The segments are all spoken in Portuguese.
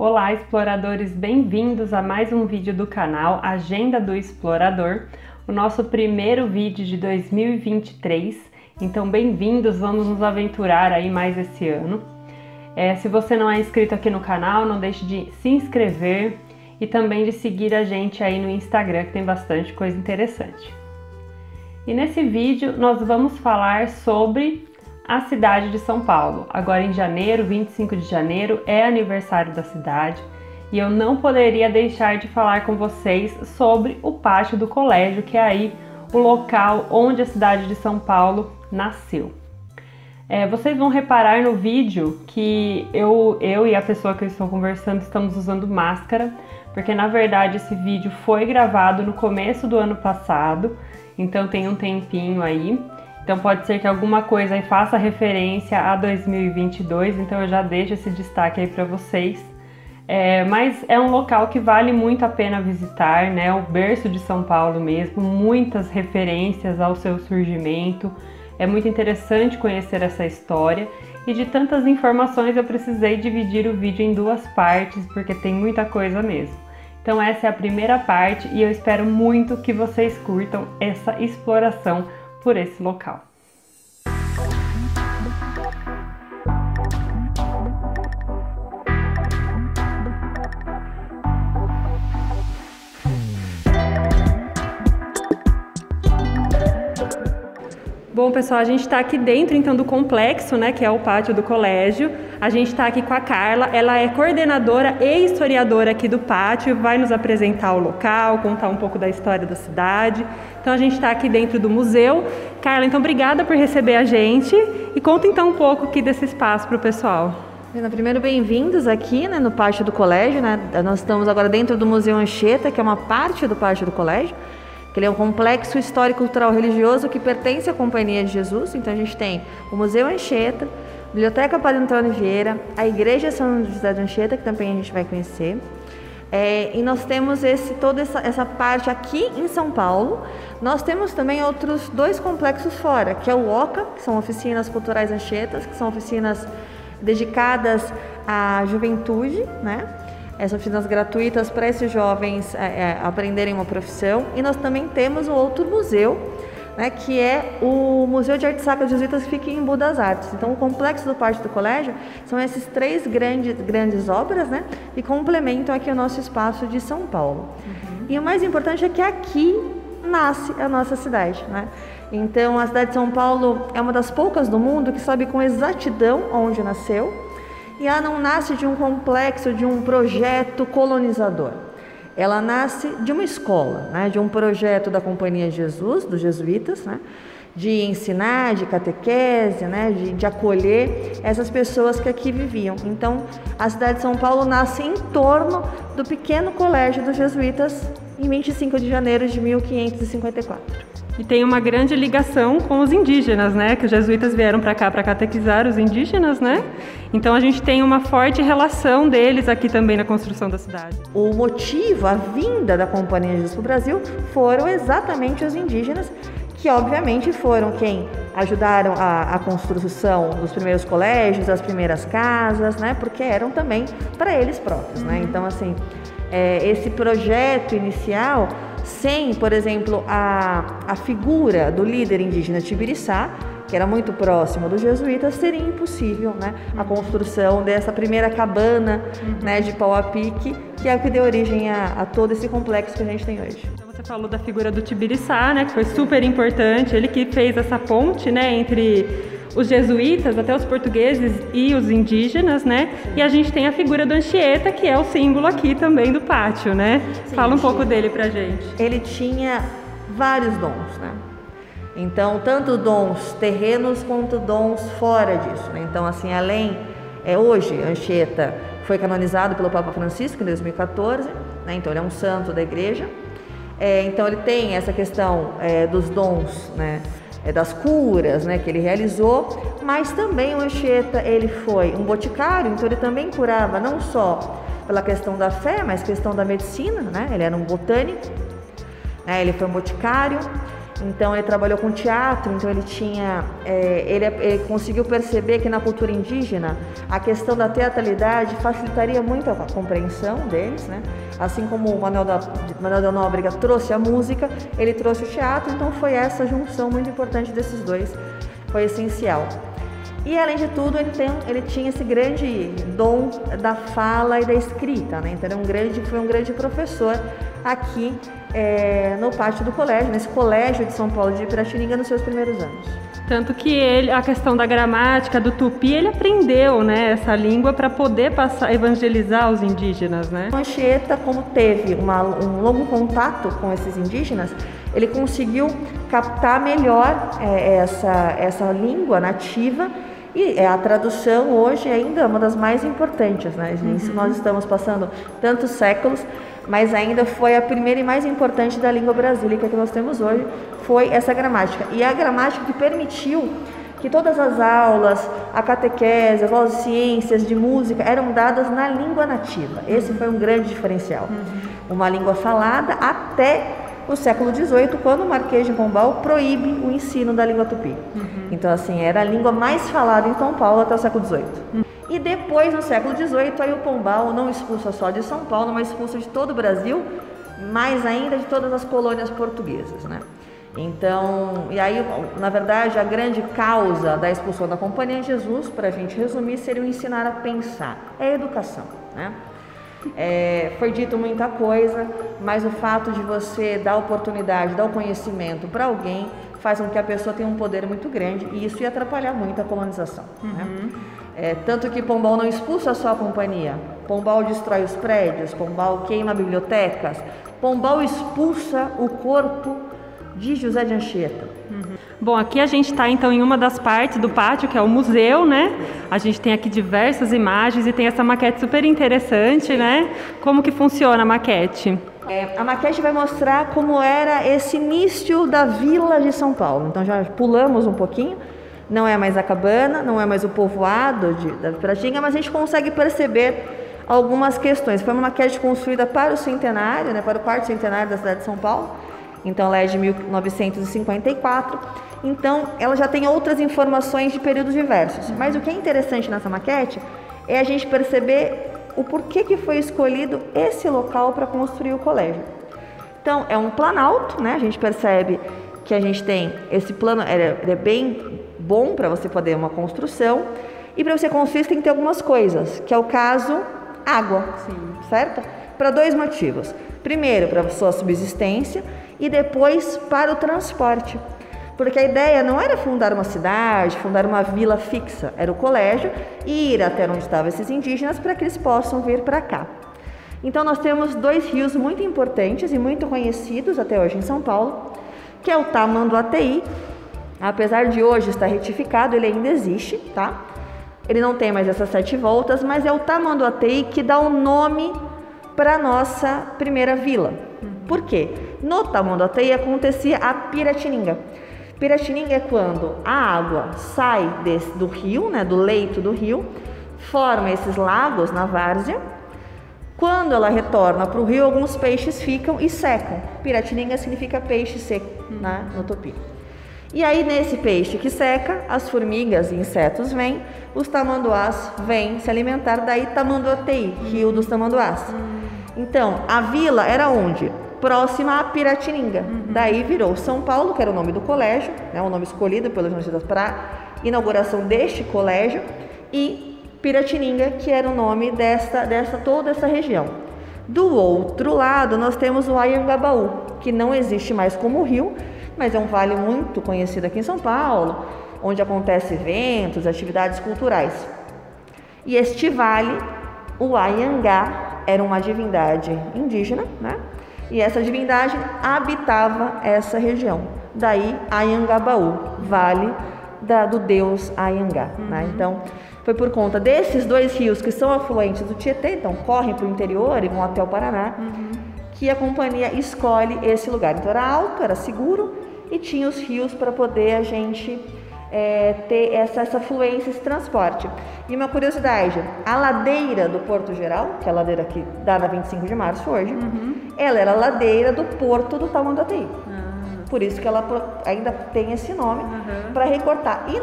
Olá, exploradores, bem-vindos a mais um vídeo do canal Agenda do Explorador, o nosso primeiro vídeo de 2023. Então, bem-vindos, vamos nos aventurar aí mais esse ano. Se você não é inscrito aqui no canal, não deixe de se inscrever e também de seguir a gente aí no Instagram, que tem bastante coisa interessante. E nesse vídeo nós vamos falar sobre a cidade de São Paulo. Agora em janeiro, 25 de janeiro, é aniversário da cidade e eu não poderia deixar de falar com vocês sobre o pátio do colégio, que é aí o local onde a cidade de São Paulo nasceu. Vocês vão reparar no vídeo que eu e a pessoa que eu estou conversando estamos usando máscara, porque na verdade esse vídeo foi gravado no começo do ano passado, então tem um tempinho aí. Então pode ser que alguma coisa aí faça referência a 2022, então eu já deixo esse destaque aí para vocês. Mas é um local que vale muito a pena visitar, né? O berço de São Paulo mesmo, muitas referências ao seu surgimento. É muito interessante conhecer essa história e de tantas informações eu precisei dividir o vídeo em duas partes, porque tem muita coisa mesmo. Então essa é a primeira parte e eu espero muito que vocês curtam essa exploração por esse local. Bom, pessoal, a gente está aqui dentro então do complexo, né, que é o pátio do colégio. A gente está aqui com a Carla, ela é coordenadora e historiadora aqui do pátio, vai nos apresentar o local, contar um pouco da história da cidade. Então a gente está aqui dentro do museu. Carla, então obrigada por receber a gente e conta então um pouco aqui desse espaço para o pessoal. Primeiro, bem-vindos aqui, né, no pátio do colégio, né? Nós estamos agora dentro do Museu Anchieta, que é uma parte do pátio do colégio. Ele é um complexo histórico, cultural, religioso que pertence à Companhia de Jesus. Então a gente tem o Museu Anchieta, a Biblioteca Padre Antônio Vieira, a Igreja São José de Anchieta, que também a gente vai conhecer. E nós temos toda essa parte aqui em São Paulo. Nós temos também outros dois complexos fora, que é o OCA, que são oficinas culturais Anchietas, que são oficinas dedicadas à juventude, né? Essas oficinas gratuitas para esses jovens aprenderem uma profissão. E nós também temos um outro museu, né, que é o Museu de Artes Sacras Jesuítas, que fica em Embu das Artes. Então, o complexo do pátio do colégio são essas três grandes obras, né, que complementam aqui o nosso espaço de São Paulo. E o mais importante é que aqui nasce a nossa cidade, né? Então, a cidade de São Paulo é uma das poucas do mundo que sabe com exatidão onde nasceu. E ela não nasce de um complexo, de um projeto colonizador. Ela nasce de uma escola, né? De um projeto da Companhia de Jesus, dos jesuítas, né? De ensinar, de catequese, né? de acolher essas pessoas que aqui viviam. Então, a cidade de São Paulo nasce em torno do pequeno colégio dos jesuítas em 25 de janeiro de 1554. E tem uma grande ligação com os indígenas, né? Que os jesuítas vieram para cá para catequizar os indígenas, né? Então a gente tem uma forte relação deles aqui também na construção da cidade. O motivo, a vinda da Companhia de Jesus para o Brasil foram exatamente os indígenas, que obviamente foram quem ajudaram a construção dos primeiros colégios, das primeiras casas, né? Porque eram também para eles próprios, né? Então assim, esse projeto inicial, sem, por exemplo, a figura do líder indígena Tibiriçá, que era muito próximo dos jesuítas, seria impossível, né, a construção dessa primeira cabana, né, de pau a pique, que é o que deu origem a todo esse complexo que a gente tem hoje. Então você falou da figura do Tibiriçá, né, que foi super importante, ele que fez essa ponte, né, entre os jesuítas, até os portugueses e os indígenas, né? E a gente tem a figura do Anchieta, que é o símbolo aqui também do pátio, né? Sim, fala um pouco dele pra gente. Ele tinha vários dons, né? Então, tanto dons terrenos quanto dons fora disso, né? Então, assim, além... hoje, Anchieta foi canonizado pelo Papa Francisco em 2014, né? Então ele é um santo da igreja. Então, ele tem essa questão dos dons, né? Das curas, né, que ele realizou, mas também o Anchieta, ele foi um boticário, então ele também curava não só pela questão da fé, mas questão da medicina, né? Ele era um botânico, né? Ele foi um boticário, Então ele trabalhou com teatro, então ele tinha, ele conseguiu perceber que na cultura indígena a questão da teatralidade facilitaria muito a compreensão deles, né? Assim como o Manuel da Nóbrega trouxe a música, ele trouxe o teatro, então foi essa junção muito importante desses dois, foi essencial. E além de tudo, ele tinha esse grande dom da fala e da escrita, né? Então foi um grande professor aqui no pátio do colégio, nesse colégio de São Paulo de Piratininga, nos seus primeiros anos. Tanto que a questão da gramática, do tupi, ele aprendeu, né, essa língua para poder evangelizar os indígenas, né? Anchieta, como teve um longo contato com esses indígenas, ele conseguiu captar melhor essa língua nativa. E a tradução hoje ainda é uma das mais importantes, né? Nós estamos passando tantos séculos, mas ainda foi a primeira e mais importante da língua brasílica que nós temos hoje, foi essa gramática. E a gramática que permitiu que todas as aulas, a catequese, as aulas de ciências, de música, eram dadas na língua nativa. Esse foi um grande diferencial. Uma língua falada até o século XVIII, quando o Marquês de Pombal proíbe o ensino da língua tupi. Então, assim, era a língua mais falada em São Paulo até o século XVIII. E depois, no século XVIII, aí o Pombal não expulsa só de São Paulo, mas expulsa de todo o Brasil, mais ainda de todas as colônias portuguesas, né? Então, e aí, na verdade, a grande causa da expulsão da Companhia de Jesus, para a gente resumir, seria o ensinar a pensar, é a educação, né? Foi dito muita coisa, mas o fato de você dar oportunidade, dar o conhecimento para alguém, faz com que a pessoa tenha um poder muito grande, e isso ia atrapalhar muito a colonização, né? Tanto que Pombal não expulsa só a companhia, Pombal destrói os prédios, Pombal queima bibliotecas, Pombal expulsa o corpo de José de Anchieta. Bom, aqui a gente está então em uma das partes do pátio, que é o museu, né? A gente tem aqui diversas imagens e tem essa maquete super interessante, né? Como que funciona a maquete? A maquete vai mostrar como era esse início da vila de São Paulo. Então já pulamos um pouquinho, não é mais a cabana, não é mais o povoado da Piratininga, mas a gente consegue perceber algumas questões. Foi uma maquete construída para o centenário, né? Para o quarto centenário da cidade de São Paulo. Então ela é de 1954, então ela já tem outras informações de períodos diversos. Mas o que é interessante nessa maquete é a gente perceber o porquê que foi escolhido esse local para construir o colégio. Então é um planalto, né? A gente percebe que a gente tem esse plano, ele é bem bom para você poder uma construção, e para você construir você tem que ter algumas coisas, que é o caso água, certo? Para dois motivos. Primeiro, para a sua subsistência, e depois para o transporte. Porque a ideia não era fundar uma cidade, fundar uma vila fixa, era o colégio e ir até onde estavam esses indígenas para que eles possam vir para cá. Então nós temos dois rios muito importantes e muito conhecidos até hoje em São Paulo, que é o Tamanduateí. Apesar de hoje estar retificado, ele ainda existe, tá? Ele não tem mais essas 7 voltas, mas é o Tamanduateí que dá o nome para a nossa primeira vila. Por quê? No Tamanduateí acontecia a Piratininga. Piratininga é quando a água sai do rio, né, do leito do rio, forma esses lagos na várzea. Quando ela retorna para o rio, alguns peixes ficam e secam. Piratininga significa peixe seco, né, no tupi. E aí, nesse peixe que seca, as formigas e insetos vêm, os tamanduás vêm se alimentar, daí Tamanduateí, rio dos tamanduás. Então, a vila era onde? Próxima a Piratininga. Daí virou São Paulo, que era o nome do colégio, né, o nome escolhido pelos jornalistas para inauguração deste colégio, e Piratininga, que era o nome toda essa região. Do outro lado, nós temos o Anhangabaú, que não existe mais como rio, mas é um vale muito conhecido aqui em São Paulo, onde acontecem eventos, atividades culturais. E este vale, o Anhangá, era uma divindade indígena, né? E essa divindade habitava essa região. Daí, Anhangabaú, vale do deus Anhangá, né? Então, foi por conta desses dois rios que são afluentes do Tietê, então correm para o interior e vão até o Paraná, que a companhia escolhe esse lugar. Então era alto, era seguro e tinha os rios para poder a gente ter essa fluência, esse transporte. E uma curiosidade, a ladeira do Porto Geral, que é a ladeira que dá na 25 de março hoje, ela era a ladeira do porto do Tamanduateí. Por isso que ela ainda tem esse nome, para recordar. E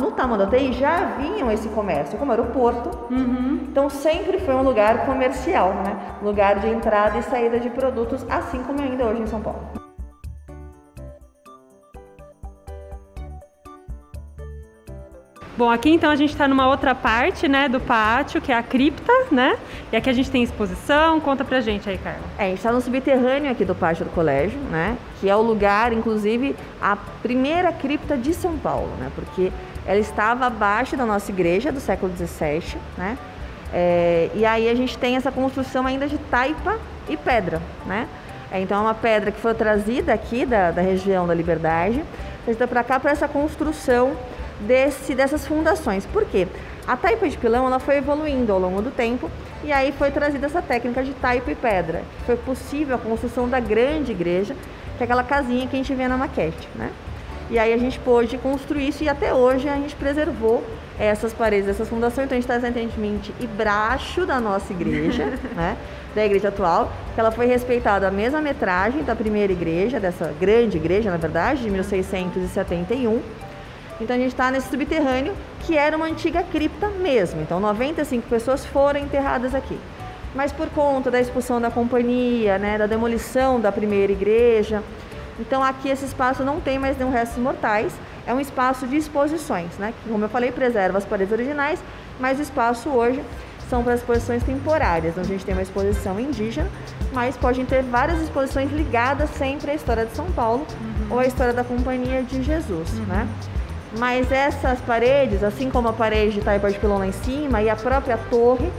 no Tamanduateí já vinham esse comércio, como era o porto. Então sempre foi um lugar comercial, né? Lugar de entrada e saída de produtos, assim como ainda hoje em São Paulo. Bom, aqui então a gente está numa outra parte, né, do pátio, que é a cripta, né? E aqui a gente tem exposição. Conta pra gente aí, Carla. A gente está no subterrâneo aqui do pátio do colégio, né? Que é o lugar, inclusive, a primeira cripta de São Paulo, né? Porque ela estava abaixo da nossa igreja do século XVII, né? E aí a gente tem essa construção ainda de taipa e pedra, né? Então é uma pedra que foi trazida aqui da região da Liberdade, trazida para cá para essa construção dessas fundações. Por quê? A taipa de pilão ela foi evoluindo ao longo do tempo e aí foi trazida essa técnica de taipa e pedra. Foi possível a construção da grande igreja, que é aquela casinha que a gente vê na maquete, né? E aí a gente pôde construir isso e até hoje a gente preservou essas paredes, essas fundações. Então a gente está exatamente embaixo da nossa igreja, né? Da igreja atual, que ela foi respeitada a mesma metragem da primeira igreja, dessa grande igreja, na verdade, de 1671. Então a gente está nesse subterrâneo, que era uma antiga cripta mesmo. Então 95 pessoas foram enterradas aqui. Mas por conta da expulsão da companhia, né, da demolição da primeira igreja, então aqui esse espaço não tem mais nenhum restos mortais. É um espaço de exposições, né, que, como eu falei, preserva as paredes originais, mas o espaço hoje são para exposições temporárias. Então a gente tem uma exposição indígena, mas pode ter várias exposições ligadas sempre à história de São Paulo ou à história da Companhia de Jesus, né? Mas essas paredes, assim como a parede de taipa de pilão lá em cima e a própria torre,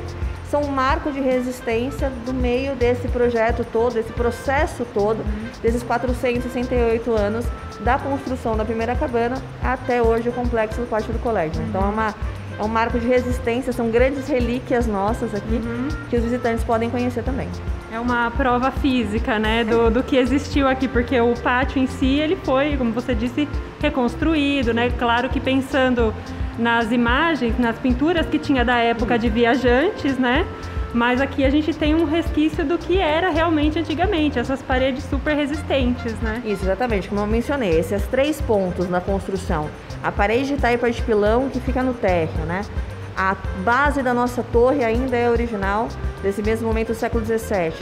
são um marco de resistência do meio desse projeto todo, desse processo todo, desses 468 anos da construção da primeira cabana até hoje o complexo do pátio do colégio. Então é um marco de resistência, são grandes relíquias nossas aqui que os visitantes podem conhecer também. É uma prova física, né, do que existiu aqui, porque o pátio em si, ele foi, como você disse, reconstruído, né? Claro que pensando nas imagens, nas pinturas que tinha da época de viajantes, né? Mas aqui a gente tem um resquício do que era realmente antigamente, essas paredes super resistentes, né? Isso, exatamente, como eu mencionei, esses 3 pontos na construção. A parede de taipa de pilão que fica no térreo, né? A base da nossa torre ainda é original, desse mesmo momento do século XVII.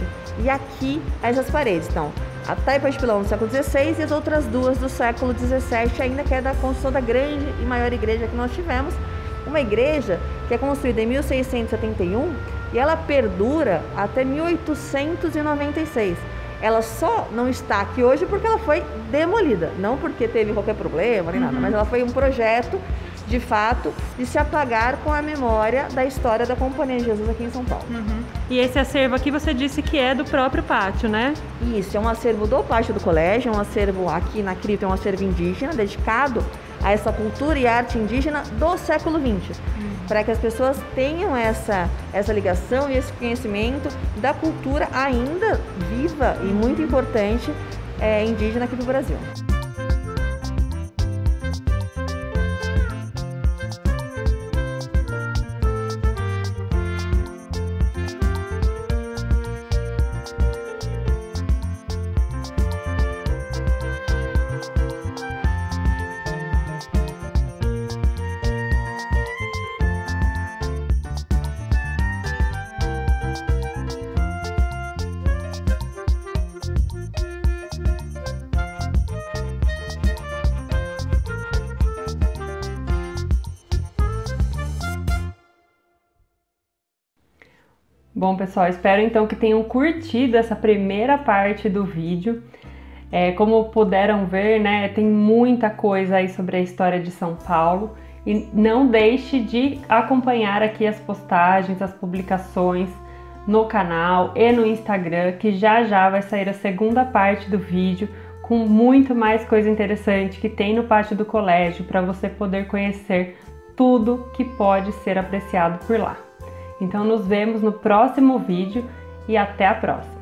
E aqui, essas paredes. Então, a taipa de pilão do século XVI e as outras 2 do século XVII, ainda que é da construção da grande e maior igreja que nós tivemos. Uma igreja que é construída em 1671 e ela perdura até 1896. Ela só não está aqui hoje porque ela foi demolida, não porque teve qualquer problema nem nada, mas ela foi um projeto, de fato, de se apagar com a memória da história da Companhia de Jesus aqui em São Paulo. E esse acervo aqui você disse que é do próprio pátio, né? Isso, é um acervo do pátio do colégio, é um acervo aqui na cripta, é um acervo indígena, dedicado a essa cultura e arte indígena do século XX, para que as pessoas tenham essa ligação e esse conhecimento da cultura ainda viva e muito importante indígena aqui do Brasil. Bom, pessoal, espero então que tenham curtido essa primeira parte do vídeo. Como puderam ver, né, tem muita coisa aí sobre a história de São Paulo. E não deixe de acompanhar aqui as postagens, as publicações no canal e no Instagram, que já já vai sair a segunda parte do vídeo com muito mais coisa interessante que tem no pátio do colégio para você poder conhecer tudo que pode ser apreciado por lá. Então nos vemos no próximo vídeo e até a próxima!